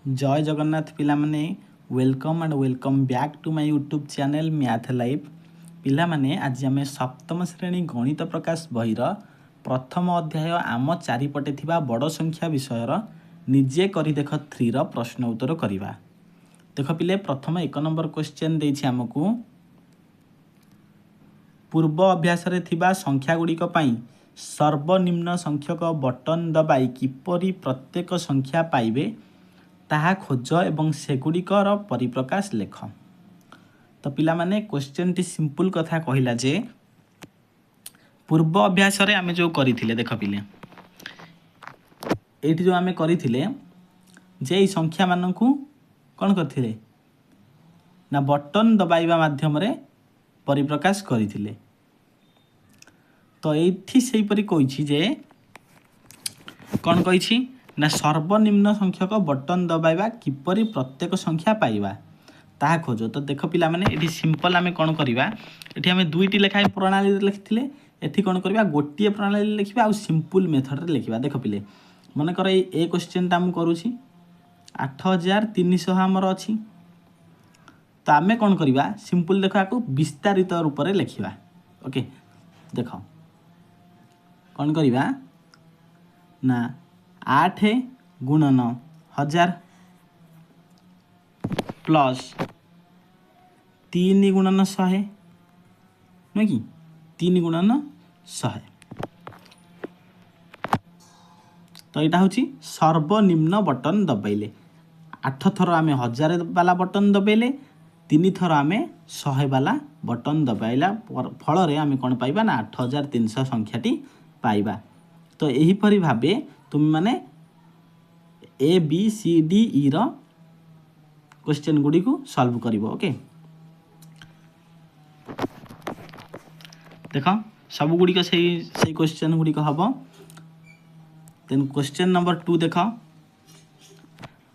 जय जगन्नाथ पिला माने welcome and welcome back to my YouTube channel math live पिला माने आज आम सप्तम श्रेणी गणित प्रकाश बहिर प्रथम अध्याय आम चारिपटे थिबा बड़ संख्या विषयर निजे करी देख 3 रो प्रश्न उत्तर करिवा। देख पिले प्रथम 1 नंबर क्वेश्चन देछि हमकु पूर्व अभ्यास रे थिबा संख्या गुड़िक पई सर्वनिम्न संख्यक बटन दबाई किपरि प्रत्येक संख्या पाइबे ताहा खोज एवं सेगुड़िकर परिप्रकाश लेख। तो पिला माने क्वेश्चन टी सिंपल कथा कहिला जे पूर्व अभ्यास रे आमे जो करिथिले देख पिले एठी जो आमे करिथिले जे संख्या मानकु कोन करथिले ना बटन दबाइबा माध्यम रे परिप्रकाश करिथिले। तो एठी सेही परि कहिछि जे कोन कहिछि ना सर्वनिम्न संख्यक बटन दबाइबा किपरि प्रत्येक संख्या पाइबा ताहा खोज। तो देख पिला माने एठी सिंपल आमे कोन करिबा एठी आमे दुईटी लेखाय प्रणाली रे लिखिथिले एठी कोन करिबा गोटिए प्रणाली लिखिबा आ सिंपल मेथड रे लिखिबा। देख पिले मन कर ए क्वेश्चन ता हम करूछि 8300 हमर अछि तो आमे कोन करिबा सिंपल देखा को विस्तारित रूप रे लिखिबा। ओके देख कोन करिबा ना 8 गुणन 1000 प्लस 3 गुणन 100 नुह कि 3 गुणन 100 तो यहाँ हूँ सर्वनिम्न बटन दबाइले 8 थर आम 1000 वाला बटन दबाइले 3 थर आम 100 वाला बटन दबाइला फल आम कौन पाइबा ना 8300 संख्याटी पाइबा। तो यहीपरि भावे तुम माने A B C D E रो क्वेश्चन गुडी को सॉल्व करिवो। ओके देखो सब गुडी को सही क्वेश्चन गुडी को हबो। देन क्वेश्चन नंबर 2 देखो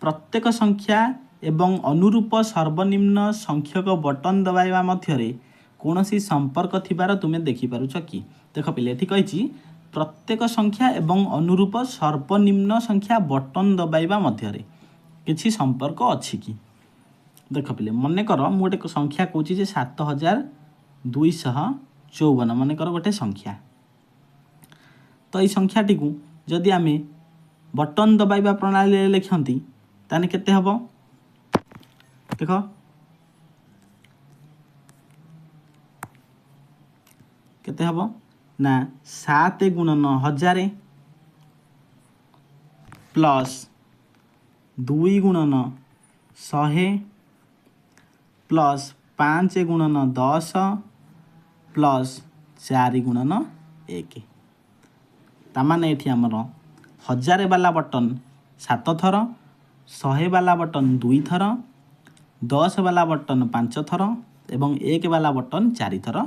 प्रत्येक संख्या एवं अनुरूप सर्वनिम्न संख्यक बटन दबाइबा मध्यरे कोनोसी संपर्क थिबार तुमे देखि पारुछ कि। देखो पिले एठी कहिछि प्रत्येक संख्या एवं अनुरूप सर्वनिम्न संख्या बटन दबाइबा मध्यरे किछि संपर्क अछि कि। देख पिले मन कर मु गोटे संख्या कहूँ जे 7254 मन कर गोटे संख्या तो ये संख्याटी को जदि आम बटन दबाइबा प्रणाली लिखती ताने केते हबो देख केते हबो ना 7 गुणन 1000 प्लस 2 गुणन 100 प्लस 5 गुणन 10 प्लस 4 गुणन 1 तामाने एठी हमर 1000 वाला बटन 7 थर 100 वाला बटन 2 थर 10 वाला बटन 5 थर एवं 1 वाला बटन 4 थर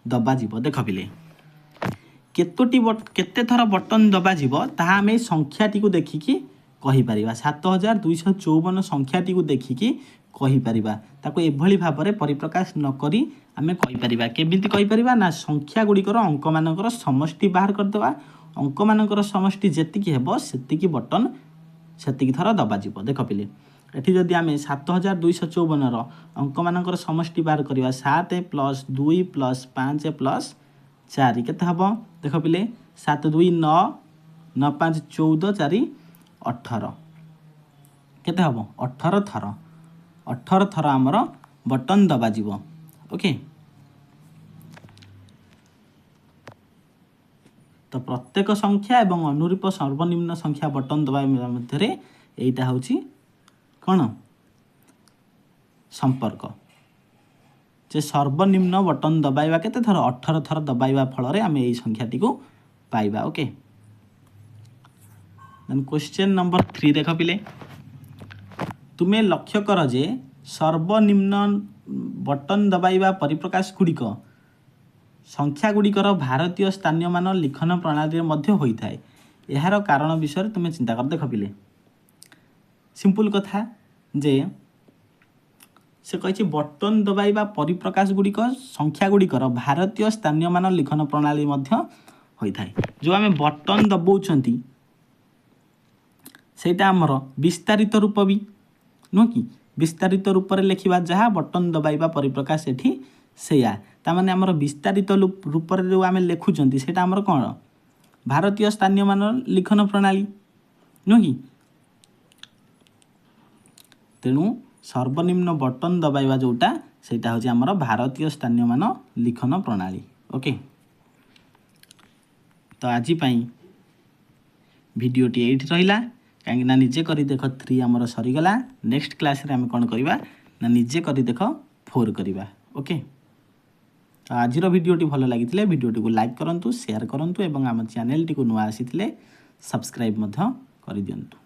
दबा जीव। देख पिले केते थर बटन दबा जीव ताहा आमे संख्याटी को देखिकी कहि परिबा 7254 संख्याटी को देखिकी कहि परिबा ताको एभली भाबरे परिप्रकाश न करी आमे कहि परिबा केमिति कहि परिबा ना संख्या गुडीकर अंक मानकर समष्टि बाहर कर देबा अंक मानकर समष्टि जेतिकी हेबो सेतिकी बटन सेतिकी थर दबा जीव। देख पिले एठी जदि आमे 7254 रो अंक मानकर समष्टि बाहर करिबा 7 प्लस 2 प्लस 5 प्लस 4 केते हबो देख पिले 7 2 9 9 5 14 4 18 केते हबो 18 थर आमर बटन दबा जीव। ओके तो प्रत्येक संख्या एवं अनुरूप सर्वनिम्न संख्या बटन दबा मध्यरे एटा होची कोन संपर्क जे सर्वनिम्न बटन दबाइबा केते थर 18 थर दबाइबा फल रे आमे एई संख्याटी को पाइबा। ओके देन क्वेश्चन नंबर 3 देख पिले तुमे लक्ष्य कर जे सर्वनिम्न बटन दबाइबा परिप्रकाश गुड़िक संख्या गुड़िकर भारतीय स्थानीय मान लिखन प्रणाली मध्य होई थाए यार कारण विषय तुमे चिंता कर। देख पिले सिंपल कथा जे से कहि बटन दबाइबा परिप्रकाश गुड़िक संख्या गुड़िकर भारतीय स्थानीय मान लिखन प्रणाली मध्य होई थाए जो आमे बटन दबाउछंती ସେଇଟା ଆମର ବିସ୍ତାରିତ ରୂପ ବି ନୁହଁ କି ବିସ୍ତାରିତ ରୂପରେ ଲେଖିବା ଯାହା ବଟନ୍ ଦବାଇବା ପରିପ୍ରକାଶ ଏଠି ସେଇଆ ତାମାନେ ଆମର ବିସ୍ତାରିତ ରୂପରେ ଯେଉଁ ଆମେ ଲେଖୁଛନ୍ତି ସେଇଟା ଆମର କ'ଣ ଭାରତୀୟ ସ୍ଥାନୀୟ ମାନର ଲିଖନ ପ୍ରଣାଳୀ ନୁହଁ କି ତେଣୁ ସର୍ବନିମ୍ନ ବଟନ୍ ଦବାଇବା ଯେଉଁଟା ସେଇଟା ହେଉଛି ଆମର ଭାରତୀୟ ସ୍ଥାନୀୟ ମାନ ଲିଖନ ପ୍ରଣାଳୀ ଓକେ ତ ଆଜି ପାଇଁ ଭିଡ଼ିଓଟି ଏଇଠି ରହିଲା କାହିଁକିନା ନିଜେ କରି ଦେଖ 3 ଆମର ସରିଗଲା ନେକ୍ସଟ କ୍ଲାସ୍ରେ ଆମେ କ'ଣ କରିବା ନା ନିଜେ କରି ଦେଖ 4 କରିବା ଓକେ ତ ଆଜିର ଭିଡ଼ିଓଟି ଭଲ ଲାଗିଥିଲେ ଭିଡ଼ିଓଟିକୁ ଲାଇକ୍ କରନ୍ତୁ ସେୟାର କରନ୍ତୁ ଏବଂ ଆମ ଚ୍ୟାନେଲଟିକୁ ନୂଆ ଆସିଥିଲେ ସବସ୍କ୍ରାଇବ୍ ମଧ୍ୟ କରିଦିଅନ୍ତୁ।